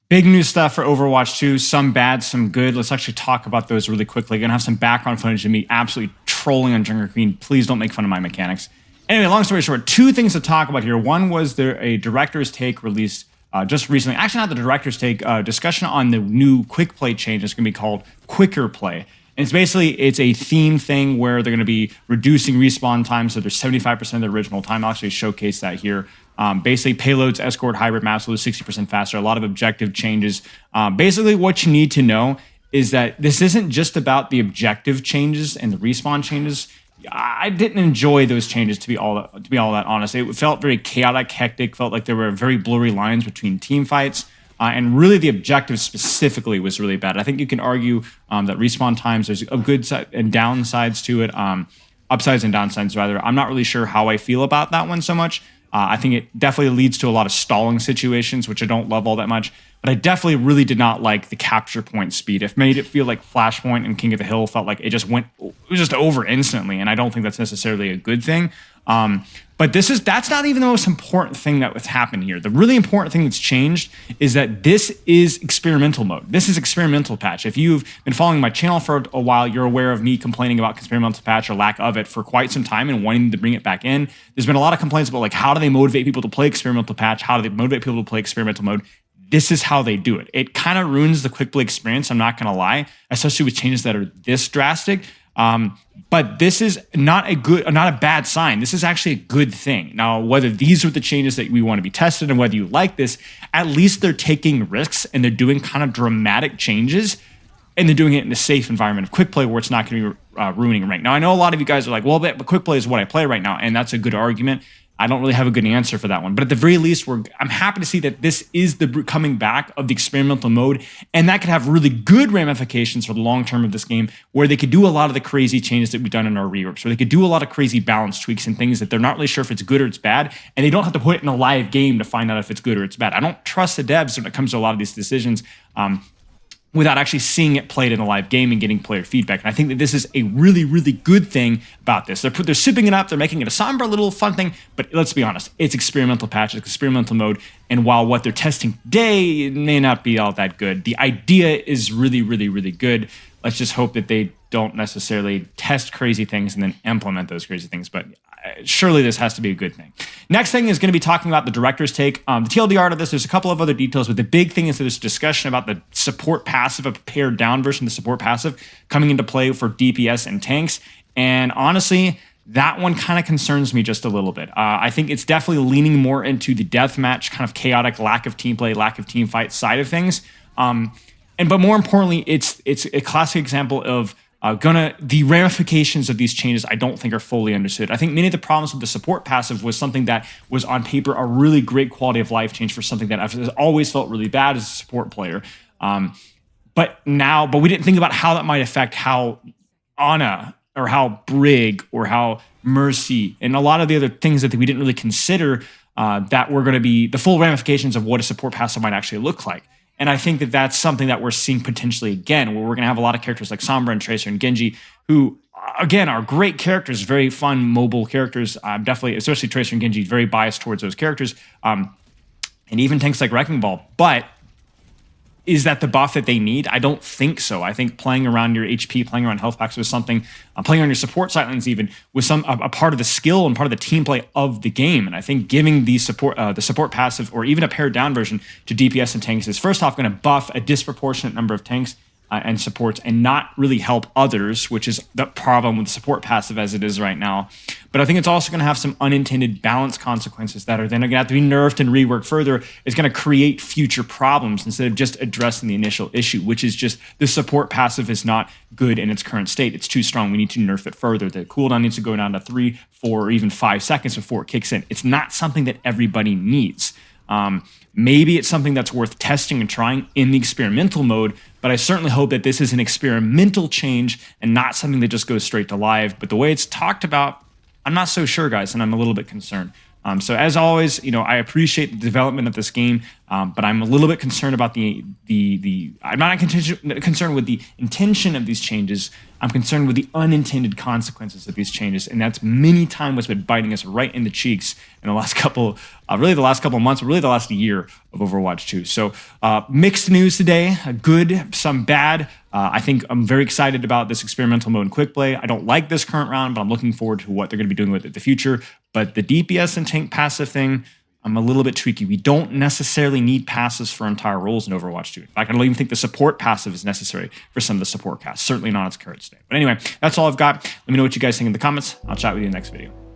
Big new stuff for Overwatch 2, some bad, some good. Let's actually talk about those really quickly. Gonna have some background footage of me absolutely trolling on Jungle Queen. Please don't make fun of my mechanics. Anyway, long story short, two things to talk about here. One was there a director's take released just recently. Actually, not the director's take, discussion on the new quick play change. It's gonna be called Quicker Play. And it's a theme thing where they're going to be reducing respawn time, so there's 75% of the original time. I'll actually showcase that here. Basically, payloads, escort, hybrid maps will 60% faster. A lot of objective changes. Basically, what you need to know is that this isn't just about the objective changes and the respawn changes. I didn't enjoy those changes, to be all that honest. It felt very chaotic, hectic. Felt like there were very blurry lines between team fights. And really, the objective specifically was really bad. I think you can argue that respawn times, there's a good side and downsides to it, upsides and downsides rather. I'm not really sure how I feel about that one so much. I think it definitely leads to a lot of stalling situations, which I don't love all that much. But I definitely really did not like the capture point speed. It made it feel like Flashpoint and King of the Hill felt like it was just over instantly, and I don't think that's necessarily a good thing. But that's not even the most important thing that was happened here. The really important thing that's changed is that this is experimental mode. This is experimental patch. If you've been following my channel for a while, you're aware of me complaining about experimental patch or lack of it for quite some time and wanting to bring it back in. There's been a lot of complaints about like how do they motivate people to play experimental patch? How do they motivate people to play experimental mode? This is how they do it. It kind of ruins the quick play experience, I'm not going to lie, especially with changes that are this drastic. But this is not a bad sign. This is actually a good thing. Now, whether these are the changes that we want to be tested and whether you like this, at least they're taking risks and they're doing kind of dramatic changes and they're doing it in a safe environment of quick play where it's not going to be ruining rank. Now, I know a lot of you guys are like, well, but quick play is what I play right now, and that's a good argument. I don't really have a good answer for that one. But at the very least, I'm happy to see that this is the coming back of the experimental mode, and that could have really good ramifications for the long term of this game, where they could do a lot of the crazy changes that we've done in our reworks, where they could do a lot of crazy balance tweaks and things that they're not really sure if it's good or it's bad, and they don't have to put it in a live game to find out if it's good or it's bad. I don't trust the devs when it comes to a lot of these decisions. Without actually seeing it played in a live game and getting player feedback. And I think that this is a really, really good thing about this. They're sipping it up, they're making it a somber little fun thing, but let's be honest, it's experimental patch, it's experimental mode, and while what they're testing today it may not be all that good, the idea is really, really, really good. Let's just hope that they don't necessarily test crazy things and then implement those crazy things, but surely this has to be a good thing. Next thing is going to be talking about the director's take. The TLDR to this, there's a couple of other details, but the big thing is that there's discussion about the support passive, a pared down version of the support passive coming into play for DPS and tanks. And honestly, that one kind of concerns me just a little bit. I think it's definitely leaning more into the deathmatch, kind of chaotic, lack of team play, lack of team fight side of things. But more importantly, it's a classic example of the ramifications of these changes I don't think are fully understood. I think many of the problems with the support passive was something that was on paper a really great quality of life change for something that I've always felt really bad as a support player. But we didn't think about how that might affect how Ana or how Brig or how Mercy and a lot of the other things that we didn't really consider that were going to be the full ramifications of what a support passive might actually look like. And I think that that's something that we're seeing potentially again, where we're going to have a lot of characters like Sombra and Tracer and Genji, who, again, are great characters, very fun, mobile characters. I'm definitely, especially Tracer and Genji, very biased towards those characters. And even tanks like Wrecking Ball. But is that the buff that they need? I don't think so. I think playing around your HP, playing around health packs was something, playing on your support sidelines even, was a part of the skill and part of the team play of the game. And I think giving the support passive or even a pared down version to DPS and tanks is first off going to buff a disproportionate number of tanks and supports and not really help others, which is the problem with the support passive as it is right now. But I think it's also going to have some unintended balance consequences that are then going to have to be nerfed and reworked further. It's going to create future problems instead of just addressing the initial issue, which is just the support passive is not good in its current state. It's too strong. We need to nerf it further. The cooldown needs to go down to 3, 4, or even 5 seconds before it kicks in. It's not something that everybody needs. Maybe it's something that's worth testing and trying in the experimental mode, but I certainly hope that this is an experimental change and not something that just goes straight to live. But the way it's talked about, I'm not so sure, guys, and I'm a little bit concerned. So as always, I appreciate the development of this game, but I'm a little bit concerned about I'm not concerned with the intention of these changes. I'm concerned with the unintended consequences of these changes, and that's many times what's been biting us right in the cheeks in the last couple of months, but really the last year of Overwatch 2. So mixed news today, good, some bad. I think I'm very excited about this experimental mode in quick play. I don't like this current round, but I'm looking forward to what they're going to be doing with it in the future. But the DPS and tank passive thing, I'm a little bit tricky. We don't necessarily need passives for entire roles in Overwatch 2. In fact, I don't even think the support passive is necessary for some of the support casts. Certainly not its current state. But anyway, that's all I've got. Let me know what you guys think in the comments. I'll chat with you in the next video.